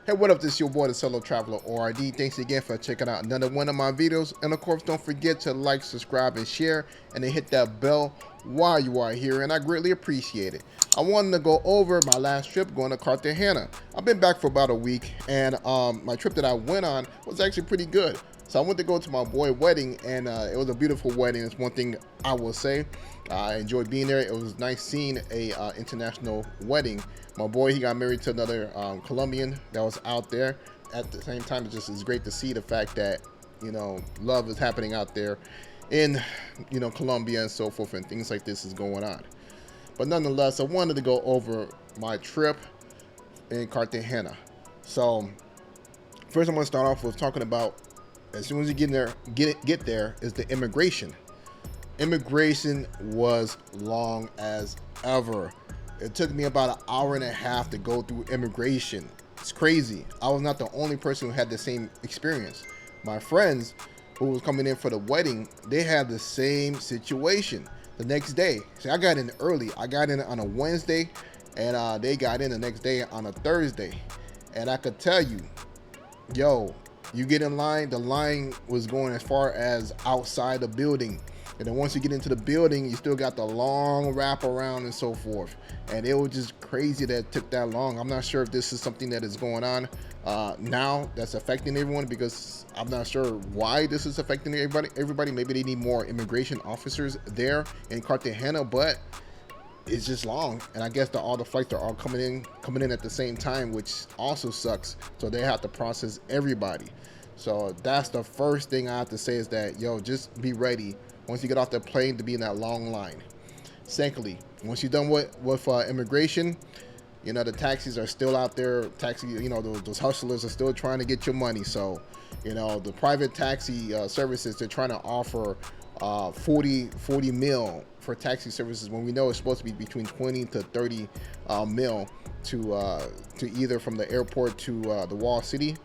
Hey, what up? This is your boy, the Solo Traveler ORD. Thanks again for checking out another one of my videos. And of course, don't forget to like, subscribe, and share. And then hit that bell while you are here, and I greatly appreciate it. I wanted to go over my last trip going to Cartagena. I've been back for about a week, and my trip that I went on was actually pretty good. So I went to go to my boy's wedding, and it was a beautiful wedding. It's one thing I will say. I enjoyed being there. It was nice seeing a international wedding. My boy, he got married to another Colombian that was out there. At the same time, it's great to see the fact that, you know, love is happening out there in, you know, Colombia and so forth, and things like this is going on. But nonetheless, I wanted to go over my trip in Cartagena. So first, I'm going to start off with talking about, as soon as you get there is the immigration. Immigration was long as ever. It took me about an hour and a half to go through immigration. It's crazy. I was not the only person who had the same experience. My friends who was coming in for the wedding, they had the same situation the next day. See, I got in early. I got in on a Wednesday, and they got in the next day on a Thursday. And I could tell you, yo, you get in line, the line was going as far as outside the building. And then once you get into the building, you still got the long wrap around and so forth. And it was just crazy that it took that long. I'm not sure if this is something that is going on now that's affecting everyone, because I'm not sure why this is affecting everybody. Maybe they need more immigration officers there in Cartagena, but it's just long. And I guess all the flights are all coming in at the same time, which also sucks. So they have to process everybody. So that's the first thing I have to say, is that, yo, just be ready once you get off the plane to be in that long line. Secondly, once you're done with immigration, you know, the taxis are still out there. You know, those hustlers are still trying to get your money. So, you know, the private taxi services, they're trying to offer 40 mil for taxi services, when we know it's supposed to be between 20 to 30 mil to either from the airport to the Wall City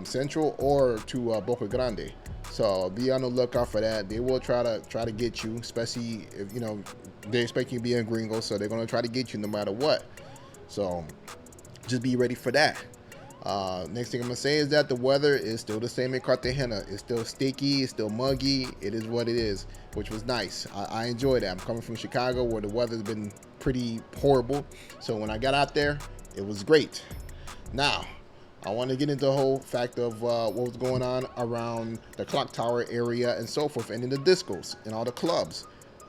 Central or to Boca Grande. So be on the lookout for that. They will try to get you, especially if, you know, they expect you to be a gringo, so they're going to try to get you no matter what. So just be ready for that. Next thing I'm going to say is that the weather is still the same in Cartagena. It's still sticky, it's still muggy. It is what it is, which was nice. I enjoyed that. I'm coming from Chicago, where the weather's been pretty horrible. So when I got out there, it was great. Now, I want to get into the whole fact of what was going on around the clock tower area and so forth, and in the discos and all the clubs.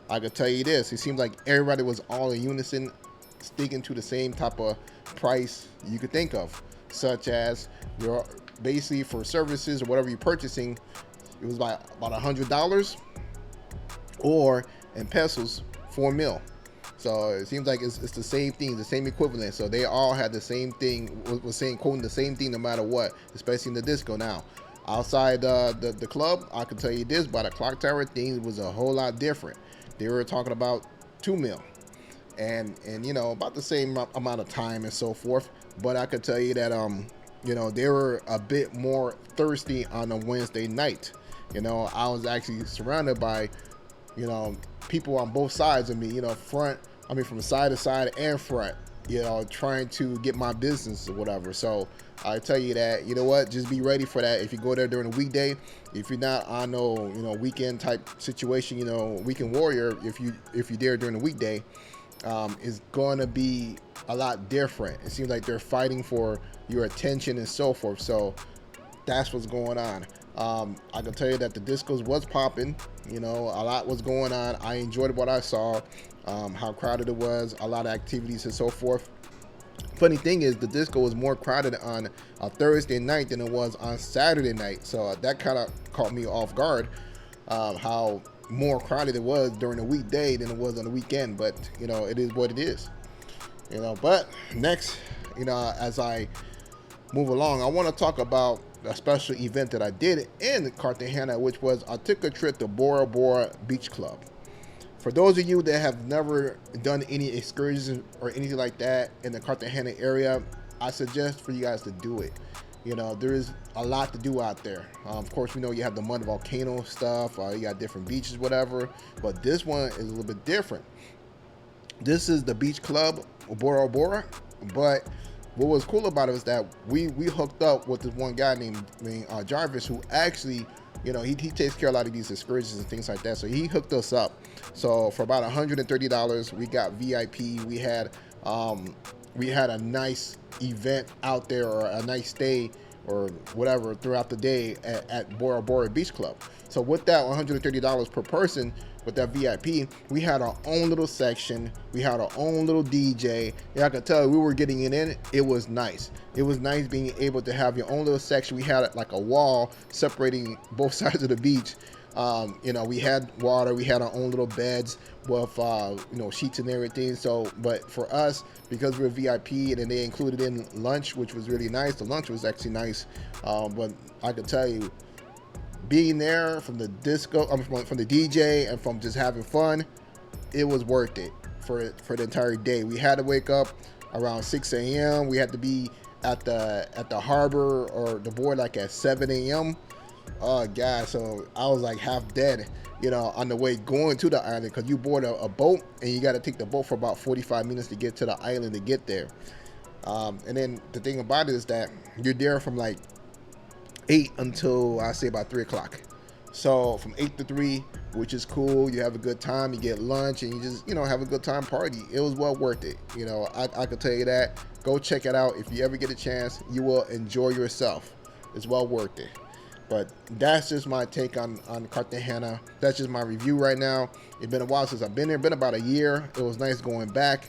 I could tell you this, it seemed like everybody was all in unison, sticking to the same type of price you could think of, such as your basically for services or whatever you're purchasing, it was about $100, or in pesos, 4 mil. So it seems like it's the same thing, the same equivalent. So they all had the same thing, was saying, quoting the same thing no matter what, especially in the disco. Now, outside the club, I can tell you this, by the clock tower, things was a whole lot different. They were talking about 2 mil, and you know, about the same amount of time and so forth. But I could tell you that you know, they were a bit more thirsty on a Wednesday night. You know, I was actually surrounded by, you know, people on both sides of me, you know, from side to side and front, you know, trying to get my business or whatever. So I tell you that, you know what, just be ready for that. If you go there during the weekday, if you're not on no, you know, weekend type situation, you know, weekend warrior, if you're there during the weekday, is going to be a lot different. It seems like they're fighting for your attention and so forth. So that's what's going on. I can tell you that the discos was popping, you know, a lot was going on. I enjoyed what I saw, how crowded it was, a lot of activities and so forth. Funny thing is, the disco was more crowded on a Thursday night than it was on Saturday night. So that kind of caught me off guard, how more crowded it was during the weekday than it was on the weekend. But, you know, it is what it is, you know. But next, you know, as I move along, I want to talk about a special event that I did in Cartagena, which was I took a trip to Bora Beach Club. For those of you that have never done any excursions or anything like that in the Cartagena area, I suggest for you guys to do it. You know, there is a lot to do out there. Of course, we know you have the mud volcano stuff, you got different beaches, whatever, but this one is a little bit different. This is the beach club, Bora, but what was cool about it was that we hooked up with this one guy named Jarvis, who actually, you know, he takes care of a lot of these excursions and things like that. So he hooked us up. So for about $130, we got VIP. We had a nice event out there, or a nice stay or whatever throughout the day at Bora Beach Club. So with that $130 per person, with that VIP, we had our own little section. We had our own little DJ. Yeah, I could tell we were getting it in. It was nice. It was nice being able to have your own little section. We had like a wall separating both sides of the beach. You know, we had water. We had our own little beds with you know, sheets and everything. So, but for us, because we're VIP, and then they included in lunch, which was really nice. The lunch was actually nice. But I could tell you, being there from the disco, from the DJ, and from just having fun, it was worth it for the entire day. We had to wake up around 6 a.m. We had to be at the harbor or the board like at 7 a.m. Oh god, so I was like half dead, you know, on the way going to the island, because you board a boat and you got to take the boat for about 45 minutes to get to the island to get there. And then the thing about it is that you're there from like 8 until I say about 3 o'clock. So from 8 to 3, which is cool. You have a good time, you get lunch, and you just, you know, have a good time party. It was well worth it. You know, I could tell you that. Go check it out. If you ever get a chance, you will enjoy yourself. It's well worth it. But that's just my take on Cartagena. That's just my review right now. It's been a while since I've been there. Been about a year. It was nice going back.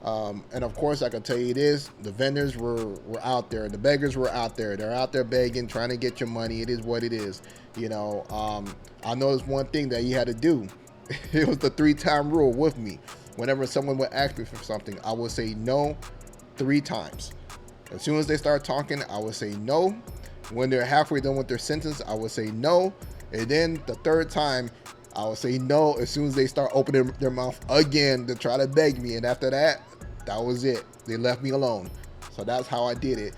And of course, I can tell you this: the vendors were out there, the beggars were out there. They're out there begging, trying to get your money. It is what it is, you know. I know there's one thing that you had to do. It was the 3-time rule with me. Whenever someone would ask me for something, I would say no 3 times. As soon as they start talking, I would say no. When they're halfway done with their sentence, I would say no. And then the 3rd time, I would say no as soon as they start opening their mouth again to try to beg me. And after that, that was it. They left me alone. So that's how I did it.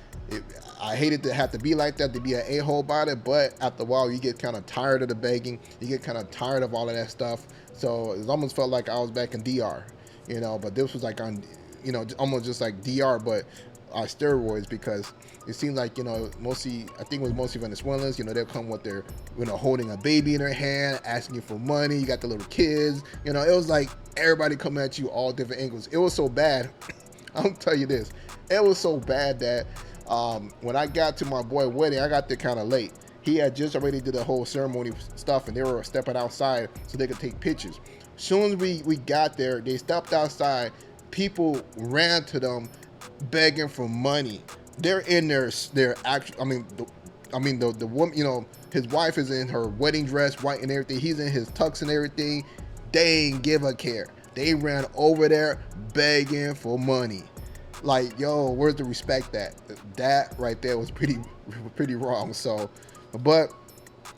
I hated to have to be like that, to be an a-hole about it, but after a while, you get kind of tired of the begging. You get kind of tired of all of that stuff. So it almost felt like I was back in DR, you know, but this was like on, you know, almost just like DR, but steroids, because it seemed like, you know, mostly, I think it was mostly Venezuelans, you know, they'll come with their, you know, holding a baby in their hand, asking you for money. You got the little kids, you know, it was like everybody coming at you all different angles. It was so bad. I'll tell you this, it was so bad that when I got to my boy's wedding, I got there kind of late. He had just already did the whole ceremony stuff, and they were stepping outside so they could take pictures. As soon as we got there, they stepped outside. People ran to them begging for money. They're in their actual, the woman, you know, his wife is in her wedding dress, white and everything. He's in his tux and everything. They ain't give a care. They ran over there begging for money. Like, yo, where's the respect at? That right there was pretty wrong. So, but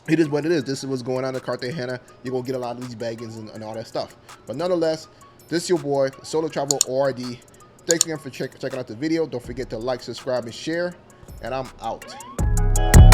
it is what it is. This is what's going on in Cartagena. You're gonna get a lot of these beggings and all that stuff. But nonetheless, this is your boy, Solo Travel ORD. Thanks again for checking out the video. Don't forget to like, subscribe, and share. And I'm out.